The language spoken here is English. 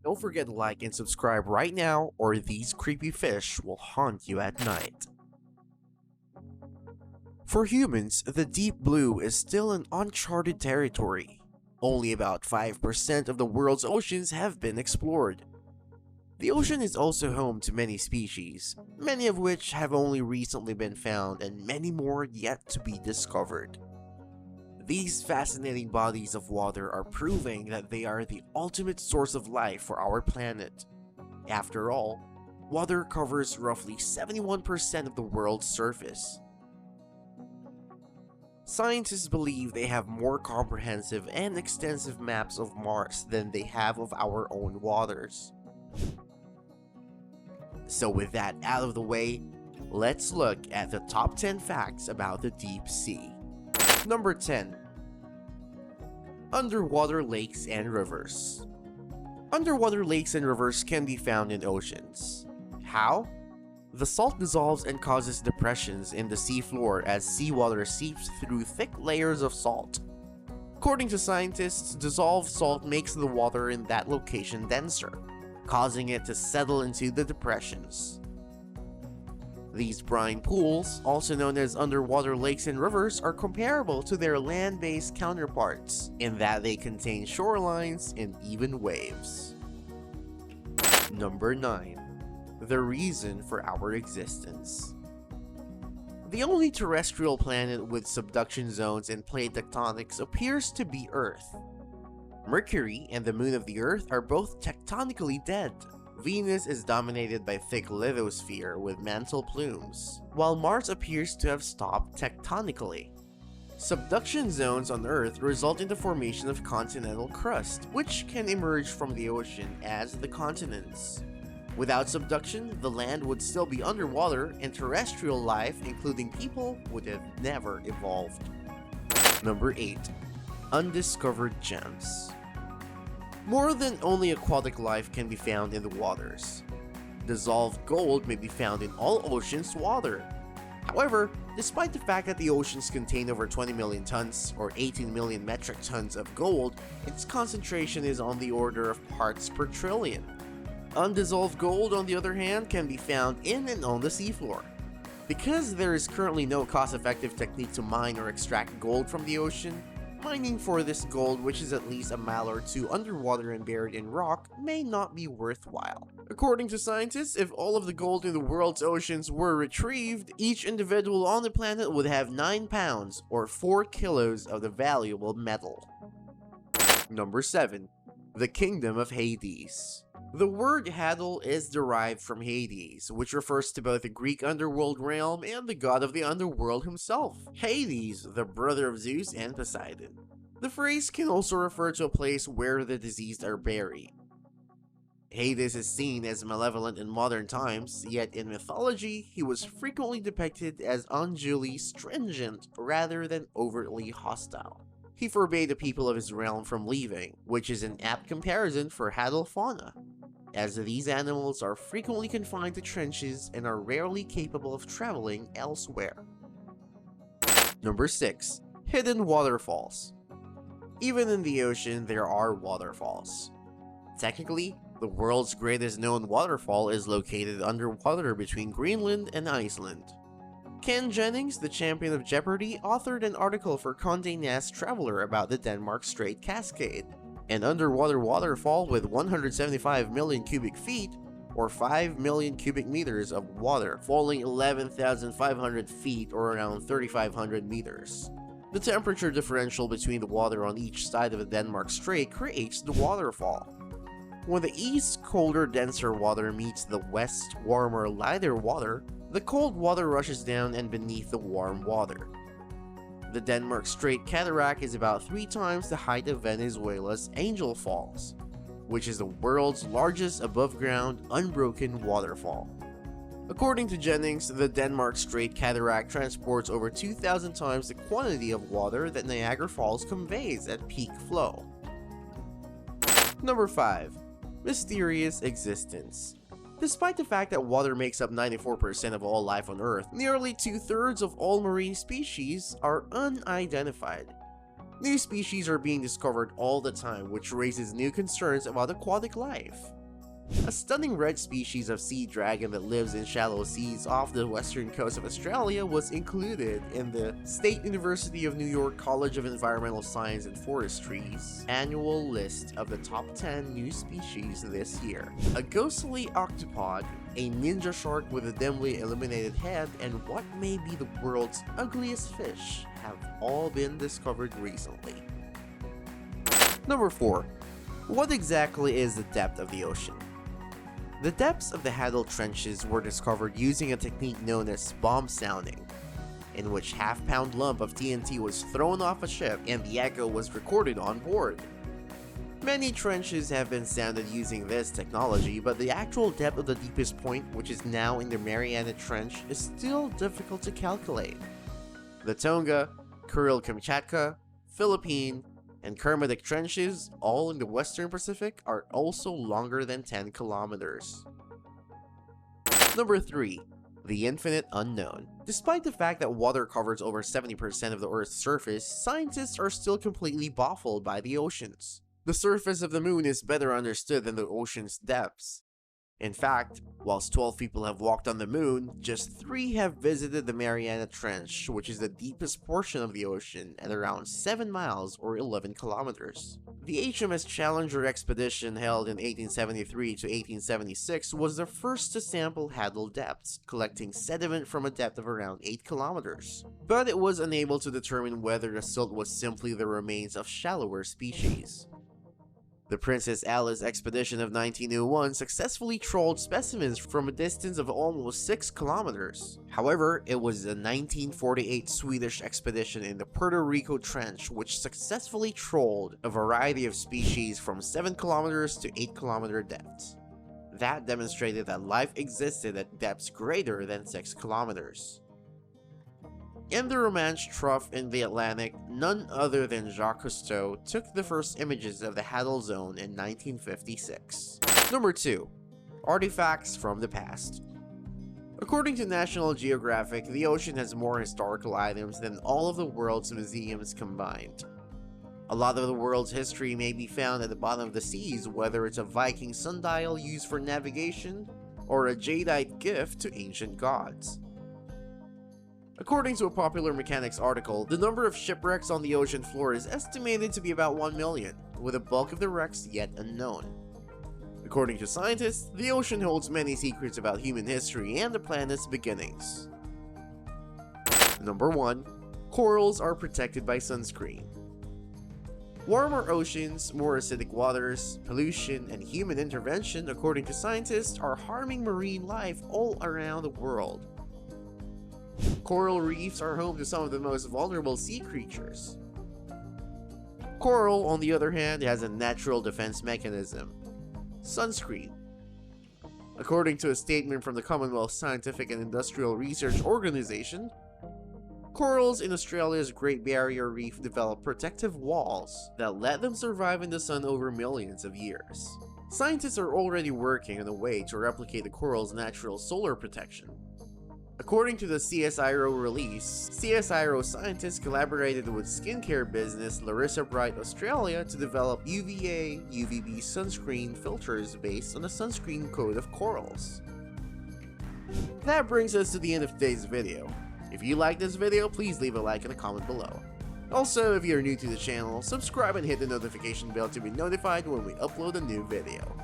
Don't forget to like and subscribe right now, or these creepy fish will haunt you at night. For humans, the deep blue is still an uncharted territory. Only about 5% of the world's oceans have been explored. The ocean is also home to many species, many of which have only recently been found and many more yet to be discovered. These fascinating bodies of water are proving that they are the ultimate source of life for our planet. After all, water covers roughly 71% of the world's surface. Scientists believe they have more comprehensive and extensive maps of Mars than they have of our own waters. So with that out of the way, let's look at the top 10 facts about the deep sea. Number 10. Underwater lakes and rivers. Underwater lakes and rivers can be found in oceans. How? The salt dissolves and causes depressions in the seafloor as seawater seeps through thick layers of salt. According to scientists, dissolved salt makes the water in that location denser, causing it to settle into the depressions. These brine pools, also known as underwater lakes and rivers, are comparable to their land-based counterparts in that they contain shorelines and even waves. Number 9. The reason for our existence. The only terrestrial planet with subduction zones and plate tectonics appears to be Earth. Mercury and the moon of the Earth are both tectonically dead. Venus is dominated by thick lithosphere with mantle plumes, while Mars appears to have stopped tectonically. Subduction zones on Earth result in the formation of continental crust, which can emerge from the ocean as the continents. Without subduction, the land would still be underwater and terrestrial life, including people, would have never evolved. Number 8. Undiscovered Gems. More than only aquatic life can be found in the waters. Dissolved gold may be found in all oceans' water. However, despite the fact that the oceans contain over 20 million tons or 18 million metric tons of gold, its concentration is on the order of parts per trillion. Undissolved gold, on the other hand, can be found in and on the seafloor. Because there is currently no cost-effective technique to mine or extract gold from the ocean, mining for this gold, which is at least a mile or two underwater and buried in rock, may not be worthwhile. According to scientists, if all of the gold in the world's oceans were retrieved, each individual on the planet would have 9 pounds or 4 kilos of the valuable metal. Number 7. The Kingdom of Hades. The word Hadal is derived from Hades, which refers to both the Greek underworld realm and the god of the underworld himself, Hades, the brother of Zeus and Poseidon. The phrase can also refer to a place where the deceased are buried. Hades is seen as malevolent in modern times, yet in mythology, he was frequently depicted as unduly stringent rather than overtly hostile. He forbade the people of his realm from leaving, which is an apt comparison for Hadal fauna, as these animals are frequently confined to trenches and are rarely capable of traveling elsewhere. Number 6. Hidden waterfalls. Even in the ocean, there are waterfalls. Technically, the world's greatest known waterfall is located underwater between Greenland and Iceland. Ken Jennings, the champion of Jeopardy, authored an article for Condé Nast Traveler about the Denmark Strait Cascade, an underwater waterfall with 175 million cubic feet, or 5 million cubic meters of water, falling 11,500 feet or around 3,500 meters. The temperature differential between the water on each side of the Denmark Strait creates the waterfall. When the east colder, denser water meets the west warmer, lighter water, the cold water rushes down and beneath the warm water. The Denmark Strait Cataract is about 3 times the height of Venezuela's Angel Falls, which is the world's largest above-ground, unbroken waterfall. According to Jennings, the Denmark Strait Cataract transports over 2,000 times the quantity of water that Niagara Falls conveys at peak flow. Number 5. Mysterious existence. Despite the fact that water makes up 94% of all life on Earth, nearly 2/3 of all marine species are unidentified. New species are being discovered all the time, which raises new concerns about aquatic life. A stunning red species of sea dragon that lives in shallow seas off the western coast of Australia was included in the State University of New York College of Environmental Science and Forestry's annual list of the top 10 new species this year. A ghostly octopod, a ninja shark with a dimly illuminated head, and what may be the world's ugliest fish have all been discovered recently. Number 4. What exactly is the depth of the ocean? The depths of the Hadal Trenches were discovered using a technique known as bomb sounding, in which half-pound lump of TNT was thrown off a ship and the echo was recorded on board. Many trenches have been sounded using this technology, but the actual depth of the deepest point, which is now in the Mariana Trench, is still difficult to calculate. The Tonga, Kuril-Kamchatka, Philippine, and Kermadec trenches, all in the Western Pacific, are also longer than 10 kilometers. Number 3. The Infinite Unknown. Despite the fact that water covers over 70% of the Earth's surface, scientists are still completely baffled by the oceans. The surface of the moon is better understood than the ocean's depths. In fact, whilst 12 people have walked on the moon, just 3 have visited the Mariana Trench, which is the deepest portion of the ocean at around 7 miles or 11 kilometers. The HMS Challenger expedition held in 1873 to 1876 was the first to sample Hadal depths, collecting sediment from a depth of around 8 kilometers. But it was unable to determine whether the silt was simply the remains of shallower species. The Princess Alice expedition of 1901 successfully trawled specimens from a distance of almost 6 kilometers. However, it was the 1948 Swedish expedition in the Puerto Rico Trench which successfully trawled a variety of species from 7 kilometers to 8 kilometer depths. That demonstrated that life existed at depths greater than 6 kilometers. In the Romanche Trough in the Atlantic, none other than Jacques Cousteau took the first images of the Hadal Zone in 1956. Number 2. Artifacts from the past. According to National Geographic, the ocean has more historical items than all of the world's museums combined. A lot of the world's history may be found at the bottom of the seas, whether it's a Viking sundial used for navigation or a jadeite gift to ancient gods. According to a Popular Mechanics article, the number of shipwrecks on the ocean floor is estimated to be about 1 million, with the bulk of the wrecks yet unknown. According to scientists, the ocean holds many secrets about human history and the planet's beginnings. Number 1. Corals are protected by sunscreen. Warmer oceans, more acidic waters, pollution, and human intervention, according to scientists, are harming marine life all around the world. Coral reefs are home to some of the most vulnerable sea creatures. Coral, on the other hand, has a natural defense mechanism: sunscreen. According to a statement from the Commonwealth Scientific and Industrial Research Organization, corals in Australia's Great Barrier Reef develop protective walls that let them survive in the sun over millions of years. Scientists are already working on a way to replicate the coral's natural solar protection. According to the CSIRO release, CSIRO scientists collaborated with skincare business Larissa Bright Australia to develop UVA/UVB sunscreen filters based on the sunscreen code of corals. That brings us to the end of today's video. If you like this video, please leave a like and a comment below. Also, if you're new to the channel, subscribe and hit the notification bell to be notified when we upload a new video.